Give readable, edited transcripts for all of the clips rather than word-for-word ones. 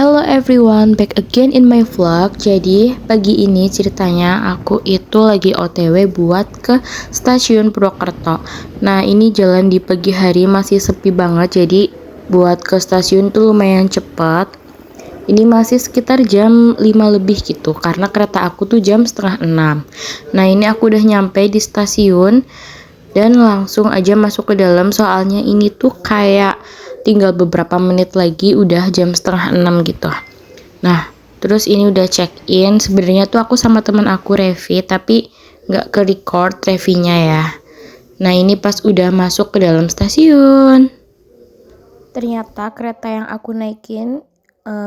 Hello everyone, back again in my vlog. Jadi pagi ini ceritanya aku itu lagi OTW buat ke stasiun Purwokerto. Nah ini jalan di pagi hari masih sepi banget, jadi buat ke stasiun tuh lumayan cepat. Ini masih sekitar jam 5 lebih gitu, karena kereta aku tuh jam setengah 6. Nah ini aku udah nyampe di stasiun dan langsung aja masuk ke dalam, soalnya ini tuh kayak tinggal beberapa menit lagi udah jam setengah 6 gitu. Nah terus ini udah check in. Sebenarnya tuh aku sama teman aku Revi, tapi nggak ke record Revinya ya. Nah ini pas udah masuk ke dalam stasiun, ternyata kereta yang aku naikin,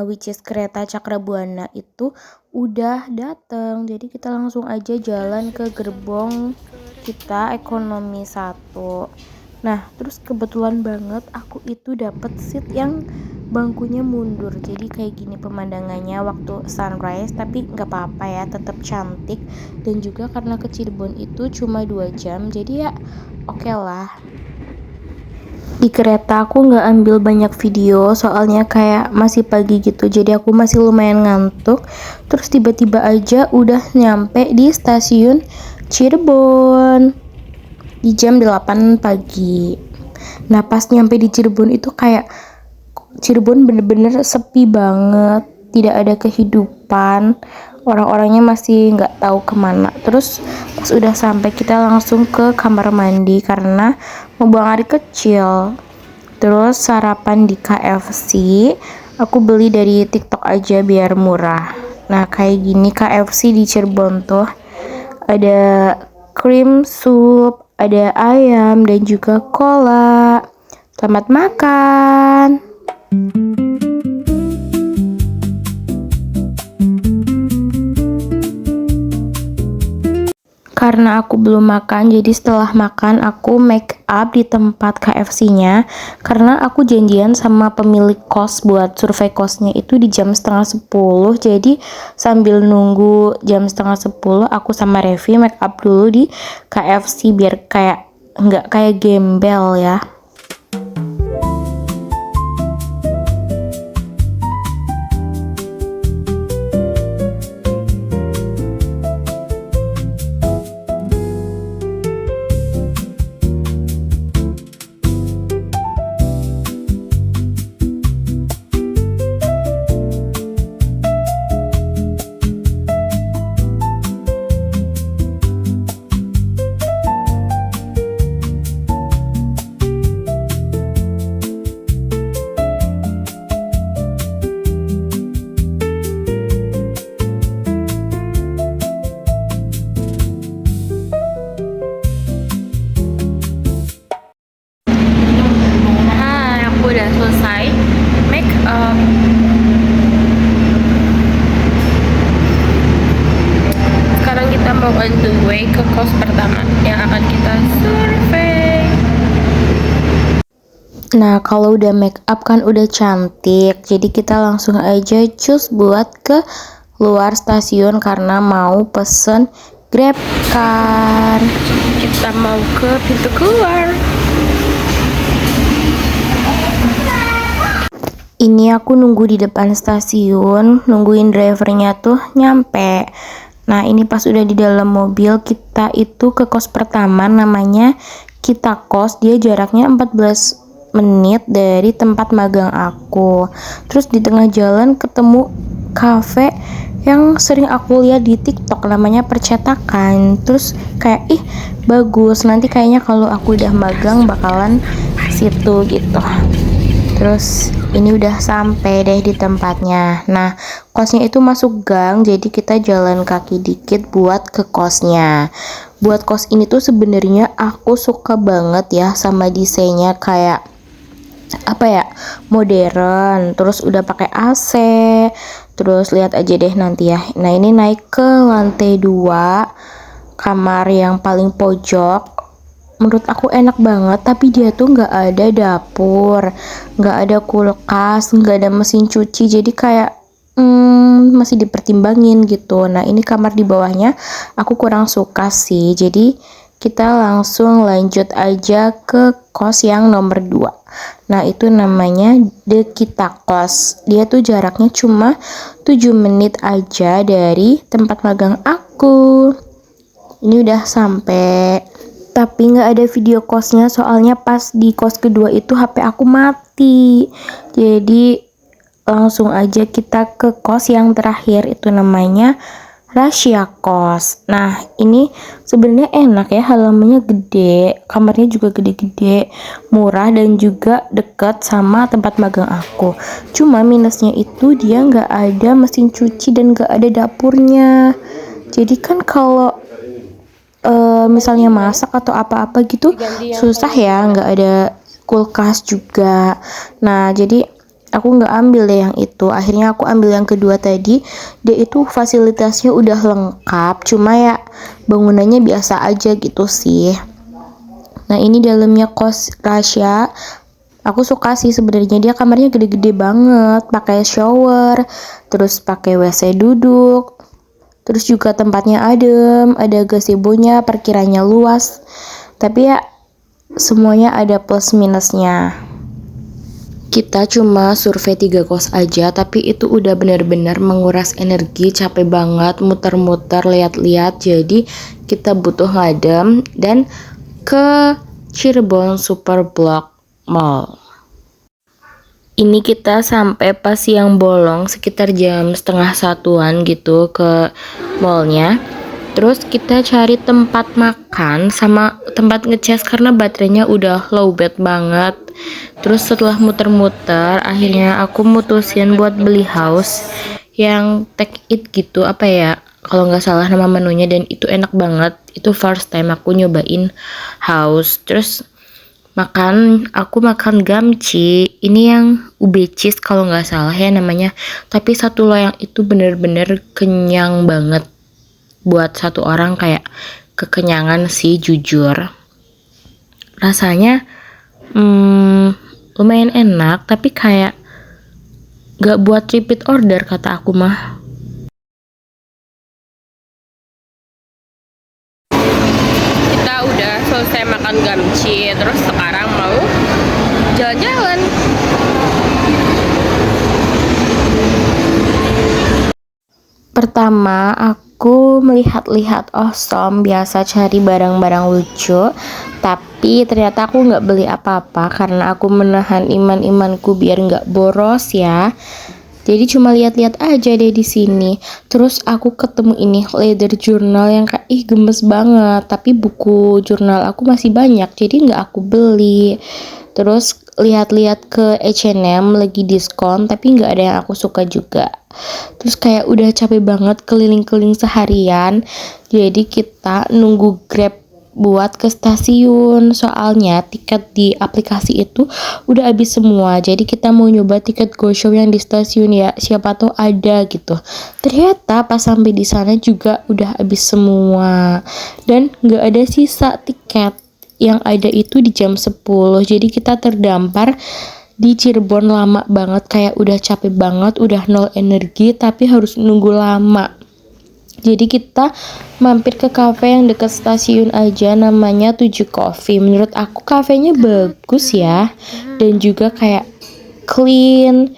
which is kereta Cakrabuana itu udah dateng. Jadi kita langsung aja jalan ke gerbong kita ekonomi 1. Nah terus kebetulan banget aku itu dapet seat yang bangkunya mundur, jadi kayak gini pemandangannya waktu sunrise. Tapi nggak apa-apa ya, tetap cantik. Dan juga karena ke Cirebon itu cuma 2 jam, jadi ya oke lah. Di kereta aku nggak ambil banyak video, soalnya kayak masih pagi gitu, jadi aku masih lumayan ngantuk. Terus tiba-tiba aja udah nyampe di stasiun Cirebon di jam 8 pagi. Nah pas nyampe di Cirebon itu kayak Cirebon bener-bener sepi banget, tidak ada kehidupan, orang-orangnya masih nggak tahu kemana. Terus pas udah sampai kita langsung ke kamar mandi karena mau buang air kecil. Terus sarapan di KFC, aku beli dari TikTok aja biar murah. Nah kayak gini KFC di Cirebon tuh ada cream soup, ada ayam, dan juga cola. Selamat makan. Karena aku belum makan, jadi setelah makan aku make up di tempat KFC-nya. Karena aku janjian sama pemilik kos buat survei kosnya itu di jam setengah 10. Jadi sambil nunggu jam setengah 10, aku sama Revi make up dulu di KFC biar kayak nggak kayak gembel ya. Udah selesai make up. Sekarang kita mau on the way ke kos pertama yang akan kita survei. Nah kalau udah make up kan udah cantik, jadi kita langsung aja cus buat ke luar stasiun karena mau pesen Grab car. Kita mau ke pintu keluar. Ini aku nunggu di depan stasiun, nungguin drivernya tuh nyampe. Nah ini pas udah di dalam mobil, kita itu ke kos pertama, namanya Kita Kos. Dia jaraknya 14 menit dari tempat magang aku. Terus di tengah jalan ketemu cafe yang sering aku lihat di TikTok, namanya Percetakan. Terus kayak bagus, nanti kayaknya kalau aku udah magang bakalan situ gitu. Terus ini udah sampai deh di tempatnya. Nah kosnya itu masuk gang, jadi kita jalan kaki dikit buat ke kosnya. Buat kos ini tuh sebenarnya aku suka banget ya sama desainnya, kayak apa ya, modern. Terus udah pakai AC. Terus lihat aja deh nanti ya. Nah ini naik ke lantai 2, kamar yang paling pojok. Menurut aku enak banget, tapi dia tuh nggak ada dapur, nggak ada kulkas, nggak ada mesin cuci, jadi kayak masih dipertimbangin gitu. Nah ini kamar di bawahnya aku kurang suka sih, jadi kita langsung lanjut aja ke kos yang nomor 2. Nah, itu namanya The Kita Kos. Dia tuh jaraknya cuma 7 menit aja dari tempat magang aku. Ini udah sampai. Tapi nggak ada video kosnya soalnya pas di kos kedua itu HP aku mati. Jadi langsung aja kita ke kos yang terakhir, itu namanya Rahasia Kos. Nah, ini sebenarnya enak ya, halamannya gede, kamarnya juga gede-gede, murah dan juga dekat sama tempat magang aku. Cuma minusnya itu dia nggak ada mesin cuci dan nggak ada dapurnya. Jadi kan kalau misalnya masak atau apa-apa gitu susah ya, nggak ada kulkas juga. Nah, jadi aku nggak ambil deh yang itu, akhirnya aku ambil yang kedua tadi. Dia itu fasilitasnya udah lengkap, cuma ya bangunannya biasa aja gitu sih. Nah, ini dalamnya kos Rasya. Aku suka sih sebenarnya, dia kamarnya gede-gede banget, pakai shower, terus pakai WC duduk, terus juga tempatnya adem, ada gazebo-nya, parkirannya luas. Tapi ya semuanya ada plus minusnya. Kita cuma survei 3 kos aja, tapi itu udah benar-benar menguras energi, capek banget muter-muter lihat-lihat. Jadi kita butuh ngadem dan ke Cirebon Super Block Mall. Ini kita sampai pas siang bolong, sekitar jam setengah satuan gitu ke mallnya. Terus kita cari tempat makan sama tempat ngecas karena baterainya udah low bat banget. Terus setelah muter-muter, akhirnya aku mutusin buat beli house yang take it gitu, apa ya, kalau nggak salah nama menunya, dan itu enak banget. Itu first time aku nyobain house. Terus aku makan gamci, ini yang ube cheese kalau nggak salah ya namanya. Tapi satu loyang itu bener-bener kenyang banget. Buat satu orang kayak kekenyangan sih jujur. Rasanya lumayan enak, tapi kayak nggak buat repeat order kata aku mah. Kita udah selesai makan gamci, terus sekarang mau jalan-jalan. Pertama, aku melihat-lihat Osom, biasa cari barang-barang lucu. Tapi ternyata aku nggak beli apa-apa karena aku menahan iman-imanku biar nggak boros ya. Jadi cuma lihat-lihat aja deh di sini. Terus aku ketemu ini leather journal yang kayak gemes banget. Tapi buku jurnal aku masih banyak, jadi nggak aku beli. Terus lihat-lihat ke H&M lagi diskon, tapi nggak ada yang aku suka juga. Terus kayak udah capek banget keliling-keliling seharian. Jadi kita nunggu Grab buat ke stasiun, soalnya tiket di aplikasi itu udah habis semua. Jadi kita mau nyoba tiket go show yang di stasiun ya, siapa tahu ada gitu. Ternyata pas sampai di sana juga udah habis semua dan nggak ada sisa tiket. Yang ada itu di jam 10. Jadi kita terdampar di Cirebon lama banget, kayak udah capek banget, udah nol energi tapi harus nunggu lama. Jadi kita mampir ke cafe yang dekat stasiun aja, namanya 7 Coffee. Menurut aku kafenya bagus ya, dan juga kayak clean,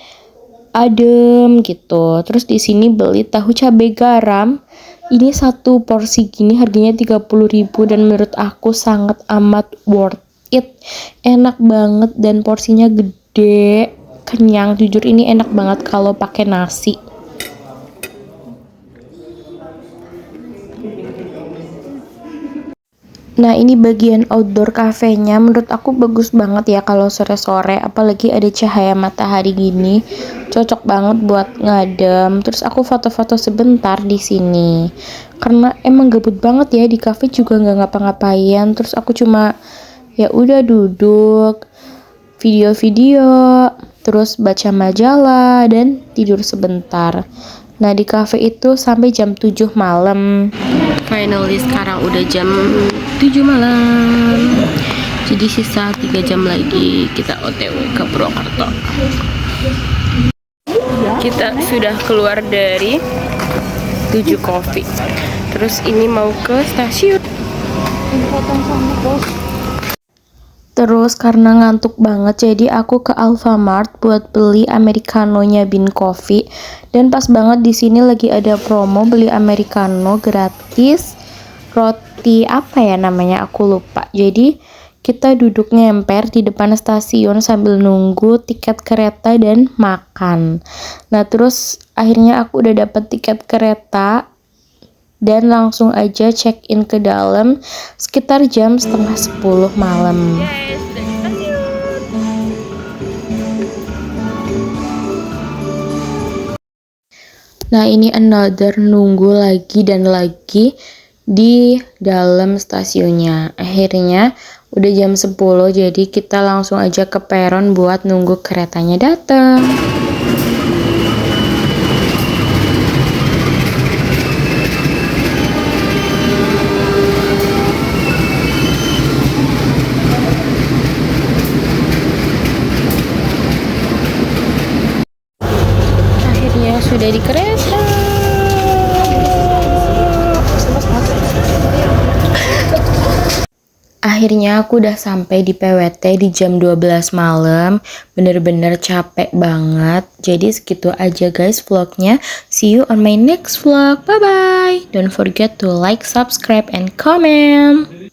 adem gitu. Terus di sini beli tahu cabai garam. Ini satu porsi gini harganya 30.000 dan menurut aku sangat amat worth it. Enak banget dan porsinya gede, kenyang. Jujur ini enak banget kalau pakai nasi. Nah, ini bagian outdoor kafenya, menurut aku bagus banget ya kalau sore-sore, apalagi ada cahaya matahari gini, cocok banget buat ngadem. Terus aku foto-foto sebentar di sini, karena emang gabut banget ya di kafe, juga nggak ngapa-ngapain. Terus aku cuma ya udah duduk, video-video, terus baca majalah dan tidur sebentar. Nah, di cafe itu sampai jam 7 malam. Finally sekarang udah jam 7 malam. Jadi sisa 3 jam lagi kita OTW ke Purwokerto. Kita sudah keluar dari 7 Coffee. Terus ini mau ke stasiun. Terus karena ngantuk banget jadi aku ke Alfamart buat beli americanonya Bean Coffee, dan pas banget di sini lagi ada promo beli americano gratis roti apa ya namanya aku lupa. Jadi kita duduk ngemper di depan stasiun sambil nunggu tiket kereta dan makan. Nah terus akhirnya aku udah dapet tiket kereta dan langsung aja check in ke dalam sekitar jam setengah 10 malam. Nah ini another nunggu lagi dan lagi di dalam stasiunnya. Akhirnya udah jam 10 jadi kita langsung aja ke peron buat nunggu keretanya datang. Akhirnya sudah di kereta. Akhirnya aku udah sampai di PWT di jam 12 malam. Bener-bener capek banget. Jadi segitu aja guys vlognya. See you on my next vlog. Bye bye. Don't forget to like, subscribe, and comment.